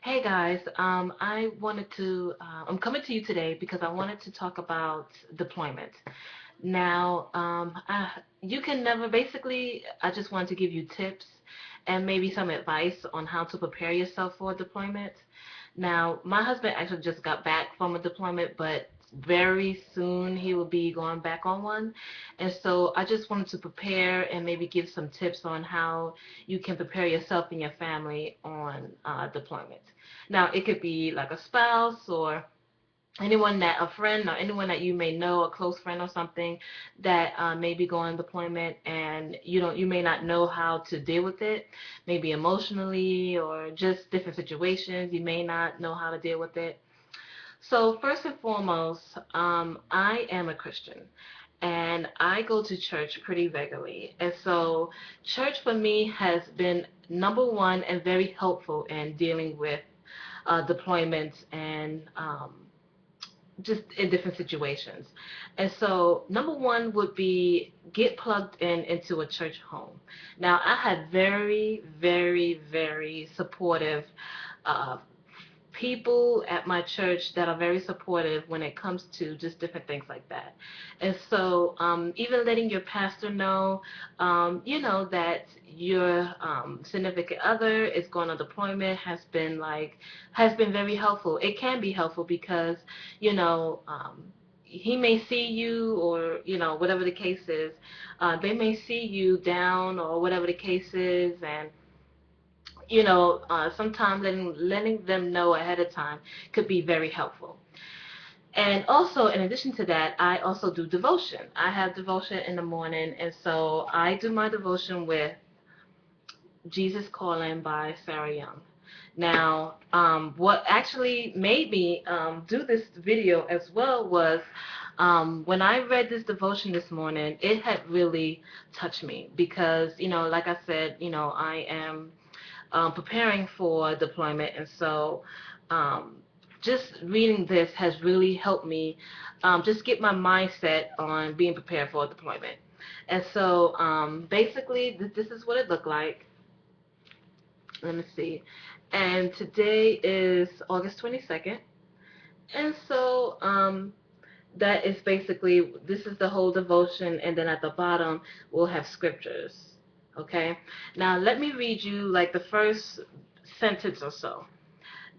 Hey guys, I'm coming to you today because I wanted to talk about deployment. Now, you can never, basically, I just wanted to give you tips and maybe some advice on how to prepare yourself for deployment. Now, my husband actually just got back from a deployment, but very soon he will be going back on one. And so I just wanted to prepare and maybe give some tips on how you can prepare yourself and your family on deployment. Now, it could be like a spouse or a friend or anyone that you may know, a close friend or something that may be going on deployment, and you may not know how to deal with it, maybe emotionally or just different situations. You may not know how to deal with it. So first and foremost, I am a Christian. And I go to church pretty regularly. And so church for me has been number one and very helpful in dealing with deployments and just in different situations. And so number one would be get plugged into a church home. Now I had very, very, very supportive uh, people at my church that are very supportive when it comes to just different things like that. And so even letting your pastor know, that your significant other is going on deployment has been very helpful. It can be helpful because, you know, he may see you, or whatever the case is, they may see you down or whatever the case is. And sometimes letting them know ahead of time could be very helpful. And also, in addition to that, I also do devotion. I have devotion in the morning, and so I do my devotion with Jesus Calling by Sarah Young. Now, what actually made me do this video as well was when I read this devotion this morning, it had really touched me because, like I said, I am preparing for deployment. And so just reading this has really helped me just get my mindset on being prepared for deployment. And so basically, this is what it looked like. Let me see. And today is August 22nd. And so that is basically, this is the whole devotion. And then at the bottom, we'll have scriptures. Okay? Now, let me read you like the first sentence or so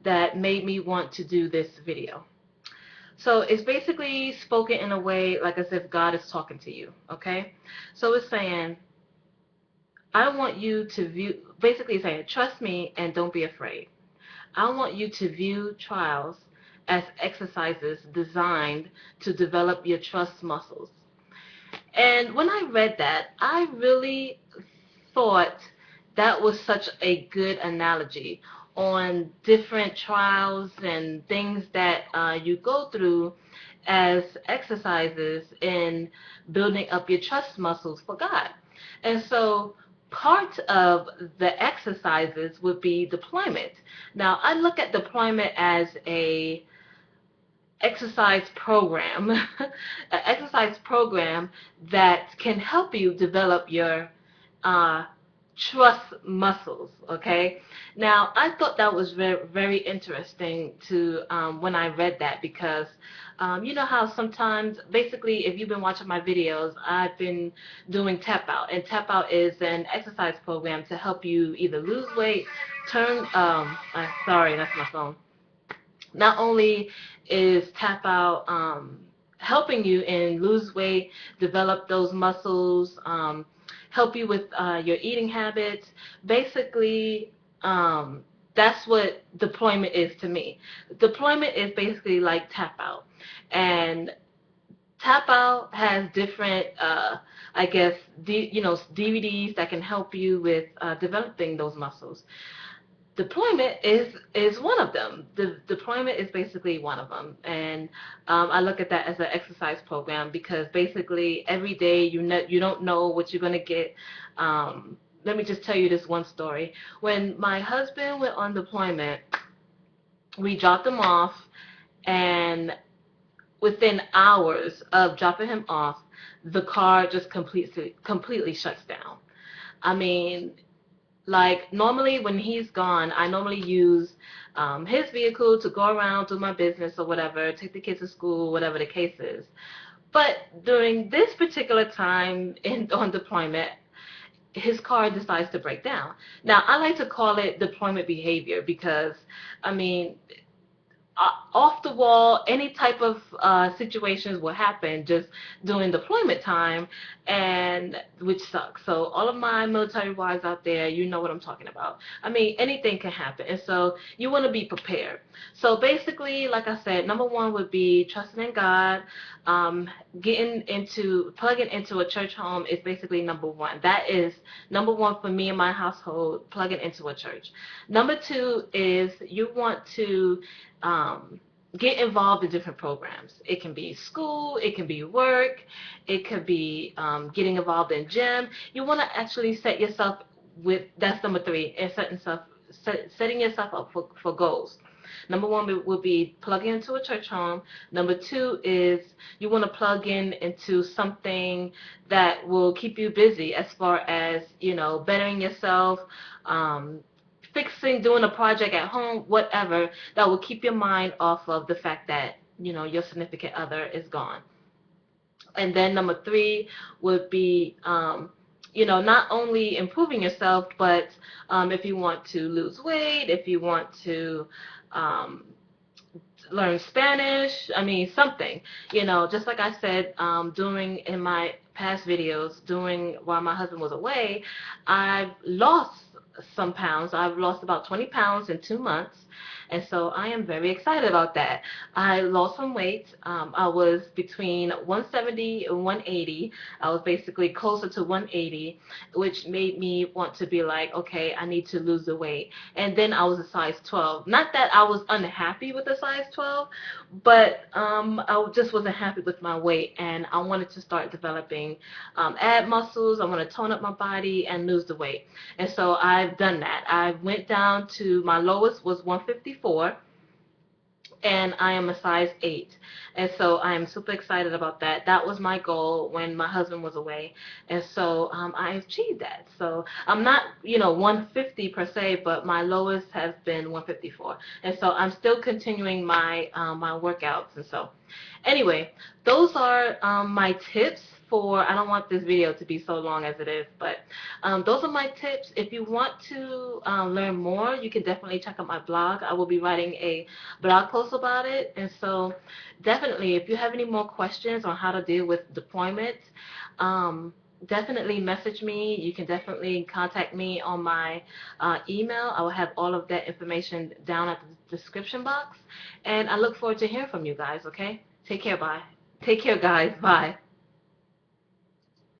that made me want to do this video. So it's basically spoken in a way like as if God is talking to you, okay? So it's saying, I want you to view, basically saying, trust me and don't be afraid. I want you to view trials as exercises designed to develop your trust muscles. And when I read that, I really thought that was such a good analogy on different trials and things that you go through as exercises in building up your trust muscles for God. And so part of the exercises would be deployment. Now, I look at deployment as a exercise program, an exercise program that can help you develop your uh, trust muscles. Okay. Now, I thought that was very, very interesting to when I read that because you know how sometimes, basically, if you've been watching my videos, I've been doing tap out, and tap out is an exercise program to help you either lose weight, turn. Sorry, that's my phone. Not only is tap out helping you in lose weight, develop those muscles, help you with your eating habits. Basically, that's what deployment is to me. Deployment is basically like tap out. And tap out has different, I guess, DVDs that can help you with developing those muscles. Deployment is one of them. The deployment is basically one of them, and I look at that as an exercise program because basically every day you don't know what you're gonna get. Let me just tell you this one story. When my husband went on deployment, we dropped him off, and within hours of dropping him off, the car just completely shuts down. I mean, like normally when he's gone, I normally use his vehicle to go around, do my business or whatever, take the kids to school, whatever the case is. But during this particular time on deployment, his car decides to break down. Now, I like to call it deployment behavior because, I mean, off the wall, any type of situations will happen just during deployment time, and which sucks. So all of my military wives out there, you know what I'm talking about. I mean, anything can happen, and so you want to be prepared. So basically, like I said, number one would be trusting in God. Plugging into a church home is basically number one. That is number one for me and my household, plugging into a church. Number two is you want to get involved in different programs. It can be school, it can be work, it could be getting involved in gym. You want to actually set yourself with, that's number three, and setting yourself up for goals. Number one would be plugging into a church home. Number two is you want to plug into something that will keep you busy as far as, bettering yourself, um, doing a project at home, whatever, that will keep your mind off of the fact that, your significant other is gone. And then number three would be, not only improving yourself, but if you want to lose weight, if you want to um, learn Spanish, I mean, something, just like I said, during in my past videos, during while my husband was away, I've lost some pounds. I've lost about 20 pounds in 2 months. And so I am very excited about that. I lost some weight. I was between 170 and 180. I was basically closer to 180, which made me want to be like, okay, I need to lose the weight. And then I was a size 12. Not that I was unhappy with the size 12, but I just wasn't happy with my weight, and I wanted to start developing ab muscles. I want to tone up my body and lose the weight. And so I've done that. I went down to, my lowest was 154, and I am a size 8. And so I am super excited about that. That was my goal when my husband was away. And so I achieved that. So I'm not, 150 per se, but my lowest has been 154. And so I'm still continuing my workouts. And so anyway, those are my tips for, I don't want this video to be so long as it is, but those are my tips. If you want to learn more, you can definitely check out my blog. I will be writing a blog post about it. And so definitely, if you have any more questions on how to deal with deployment, definitely message me. You can definitely contact me on my email. I will have all of that information down at the description box. And I look forward to hearing from you guys, okay? Take care, bye. Take care, guys. Bye.